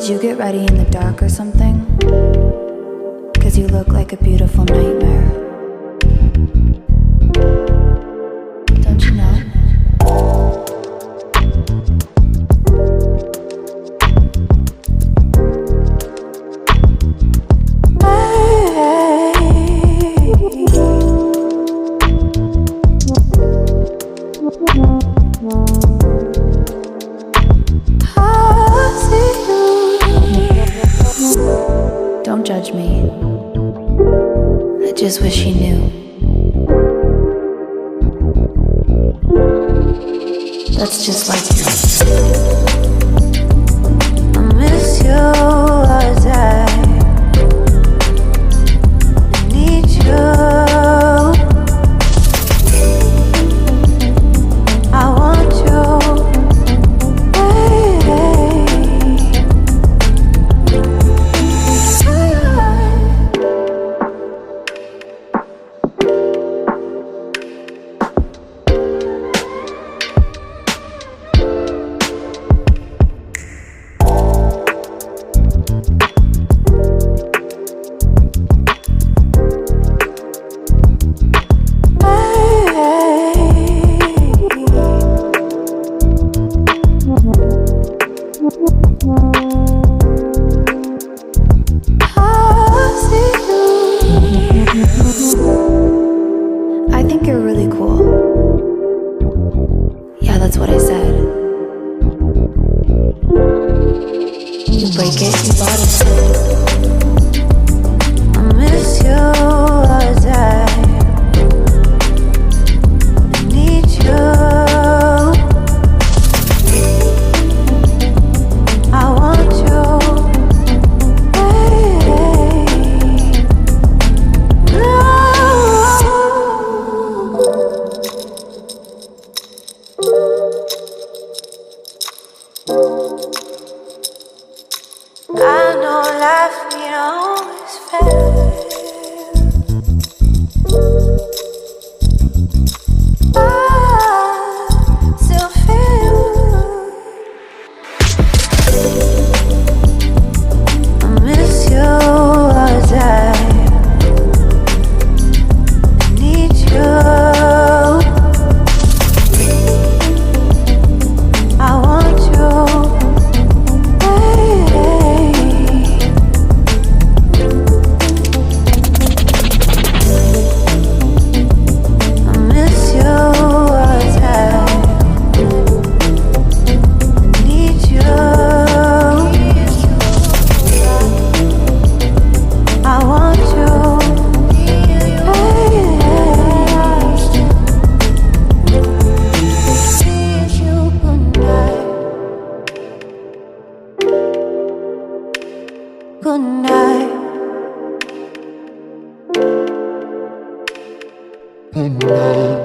Did you get ready in the dark or something? 'Cause you look like a beautiful nightmare. Don't you know? Don't judge me. I just wish you knew. That's just like you. I miss you as I need you. I want you. I think you're really cool. Yeah, that's what I said. You break it, you bought it. I miss you as I need you. I want you. I know life ain't always fair. I still feel I miss you as I need you. I want you. Good night. Good night.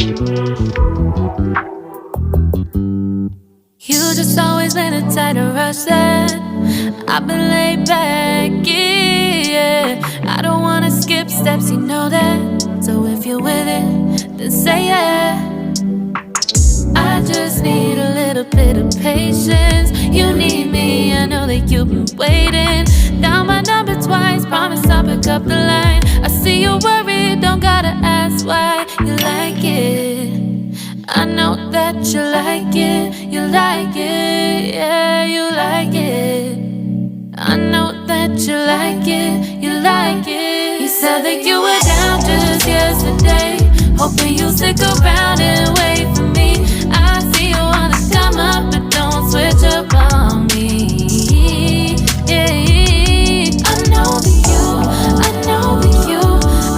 You just always been a type to rush that. I've been laid back, yeah. I don't wanna skip steps, you know that. So if you're with it, then say yeah. I just need a little bit of patience. You need me, I know that you've been waiting. Down my number twice, promise I'll pick up the line. I see you worried, don't gotta ask why. You like it, I know that you like it. You like it, yeah, you like it. I know that you like it, you like it. You said that you were down just yesterday, hoping you'll stick around and wait for me. I see you wanna come up, but don't switch up on me. Yeah, I know that you, I know that you,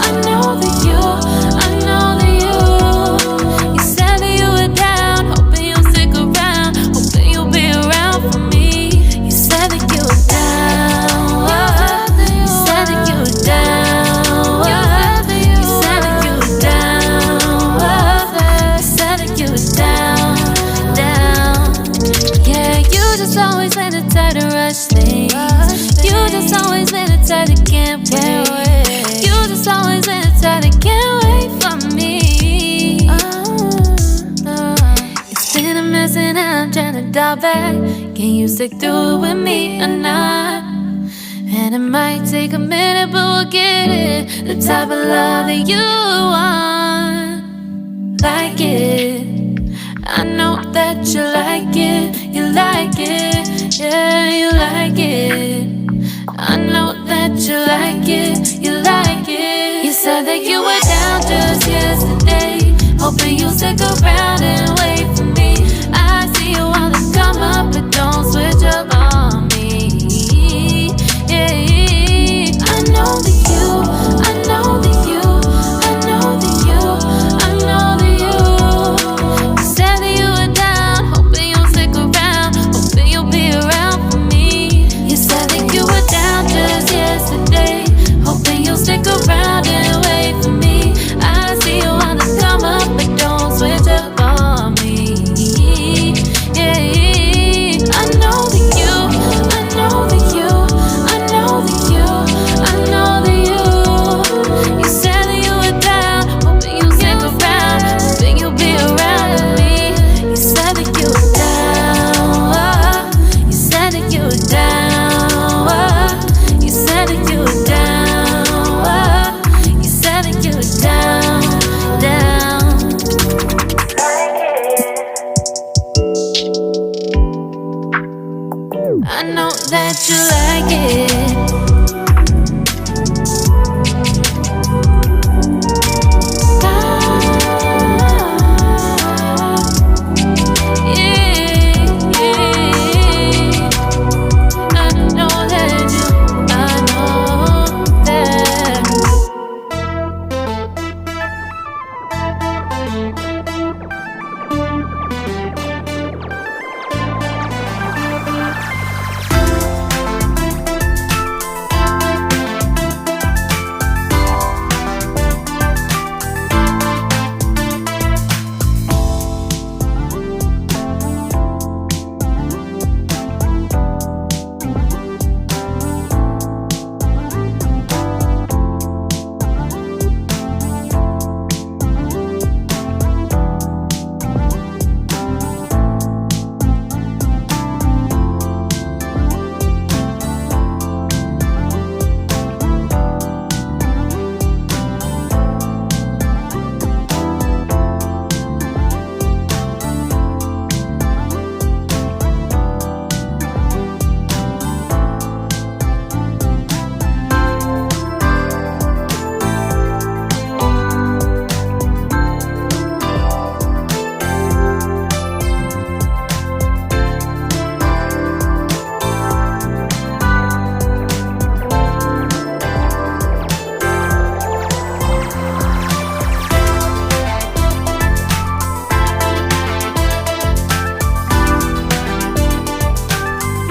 I know that you, I know that you. You said that you were down, hoping you'll stick around, hoping you'll be around for me. You said that you were down, you said that you were down, you said that you were down, you said that you were down, down. Yeah, you just always been the type to rush things. You just always been the type that can't wait. You just always been the type that can't wait for me. It's been a mess and I'm trying to dial back. Can you stick through it with me or not? And it might take a minute, but we'll get it. The type of love that you want, like it. I know that you like it, you like it, yeah, you like it. I know that you like it, you like it. You said that you were down just yesterday, hoping you'll stick around and wait for me. I see you wanna come up, but don't switch up on me. Yeah, I know that you, I know that you, I know that you, I know that you. You said that you were down, hoping you'll stick around, hoping you'll be around for me. You said that you were down just yesterday, hoping you'll stick around and wait for me. I see you wanna come up, but don't switch up on me. Yeah, I know that you, I know that you, I know that you, I know that you. You said that you were down, hoping you'll stick around, hoping you'll be around with me. You said that you were down, you said that you were down, you said that you were down, you said that you were down, down. I know that you like it.